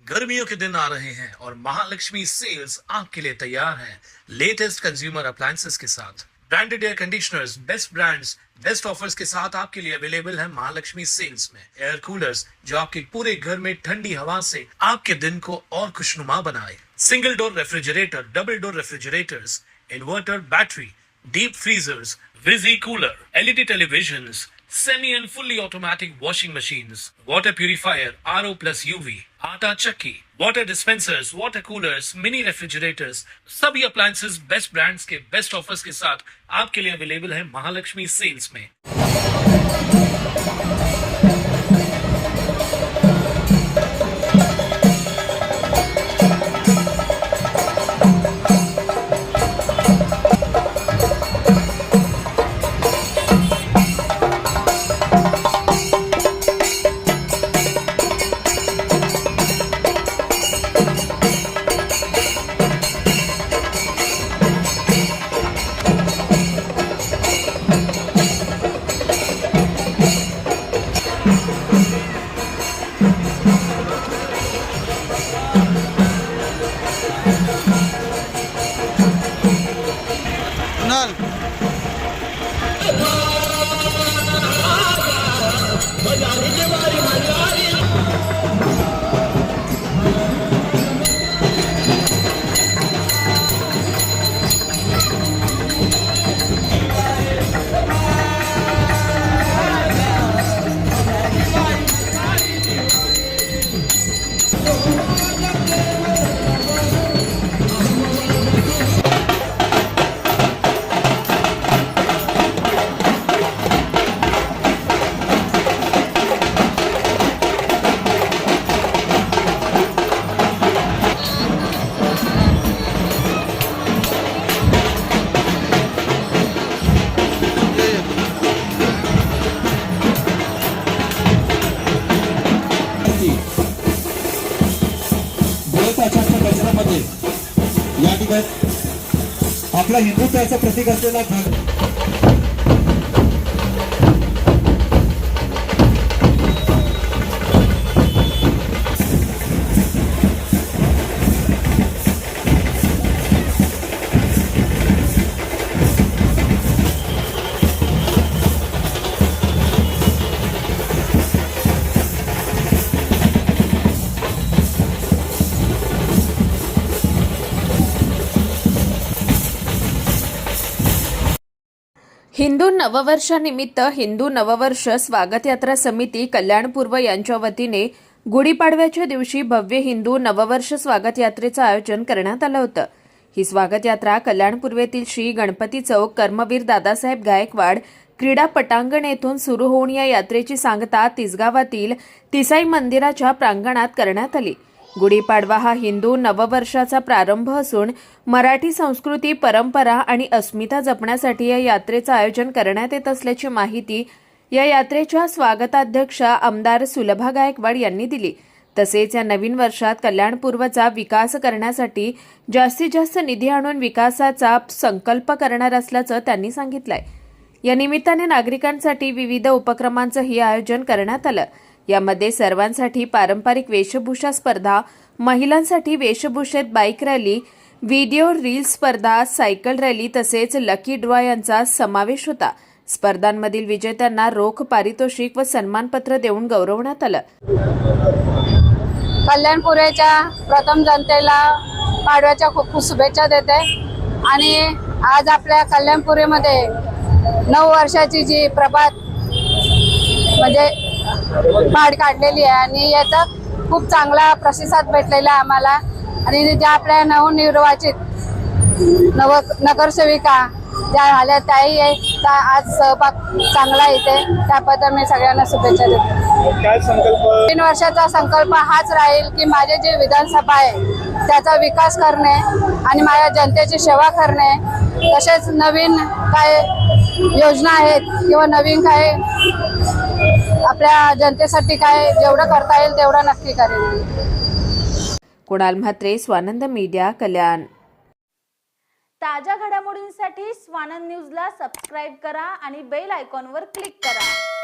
गर्मियों के दिन आ रहे हैं और महालक्ष्मी सेल्स आपके लिए तैयार है लेटेस्ट कंज्यूमर अप्लायंसेस के साथ। Branded air conditioners, best brands, best offers के साथ आपके लिए अवेलेबल है महालक्ष्मी सेल्स में। एयर कूलर्स जो आपके पूरे घर में ठंडी हवा से आपके दिन को और खुशनुमा बनाए। Single door refrigerator, double door refrigerators, inverter battery, deep freezers, विजी cooler, LED televisions, semi and fully automatic washing machines, water purifier, RO plus UV, आटा चक्की, water dispensers, water coolers, mini refrigerators, सभी appliances बेस्ट ब्रांड्स के best offers के साथ आपके लिए available है Mahalakshmi sales में। या ठिकाणी आपला हिंदुत्वाचं प्रतीक असलेला हिंदू नववर्षानिमित्त हिंदू नववर्ष स्वागत यात्रा समिती कल्याणपूर्व यांच्या वतीने गुढीपाडव्याच्या दिवशी भव्य हिंदू नववर्ष स्वागत यात्रेचं आयोजन करण्यात आलं होतं। ही स्वागत यात्रा कल्याणपूर्वेतील श्री गणपती चौक, कर्मवीर दादासाहेब गायकवाड क्रीडा पटांगण येथून सुरू होऊन या यात्रेची सांगता तिसगावातील तिसाई मंदिराच्या प्रांगणात करण्यात आली। गुढीपाडवा हा हिंदू नववर्षाचा प्रारंभ असून मराठी संस्कृती, परंपरा आणि अस्मिता जपण्यासाठी या यात्रेचं आयोजन करण्यात येत असल्याची माहिती या यात्रेच्या स्वागताध्यक्षा आमदार सुलभा गायकवाड यांनी दिली। तसेच या नवीन वर्षात कल्याणपूर्वचा विकास करण्यासाठी जास्तीत जास्त निधी आणून विकासाचा संकल्प करणार असल्याचं त्यांनी सांगितलंय। या निमित्ताने नागरिकांसाठी विविध उपक्रमांचंही आयोजन करण्यात आलं। यामध्ये सर्वांसाठी पारंपरिक वेशभूषा स्पर्धा, महिलांसाठी वेशभूषेत बाईक रॅली, व्हिडिओ रील स्पर्धा, सायकल रॅली तसेच लकी ड्रॉ यांचा समावेश होता। स्पर्धांमधील विजेत्यांना रोख पारितोषिक व सन्मानपत्र देऊन गौरवण्यात आलं। कल्याणपुरेच्या प्रथम जनतेला पाडव्याच्या खूप खूप शुभेच्छा देते आणि आज आपल्या कल्याणपुरेमध्ये 9 वर्षाची जी प्रभात म्हणजे पाड काढलेली आहे आणि याचा खूप चांगला प्रतिसाद भेटलेला आहे आम्हाला। आणि ज्या आपल्या नवनिर्वाचित नगरसेविका ज्या झाल्या त्याही आज सहभाग चांगला येते, त्याबद्दल मी सगळ्यांना शुभेच्छा देते। काय संकल्प? 3 वर्षाचा संकल्प हाच राहील की माझे जे विधानसभा आहे त्याचा विकास करणे आणि माझ्या जनतेची सेवा करणे, तसेच नवीन काय योजना आहेत किंवा नवीन काय आपल्या जनतेसाठी काय जेवढं करता येईल तेवढं नक्की करेन। कुणाल म्हात्रे, स्वानंद मीडिया, कल्याण। ताज्या घडामोडींसाठी स्वानंद न्यूजला सबस्क्राइब करा आणि बेल आयकॉनवर क्लिक करा।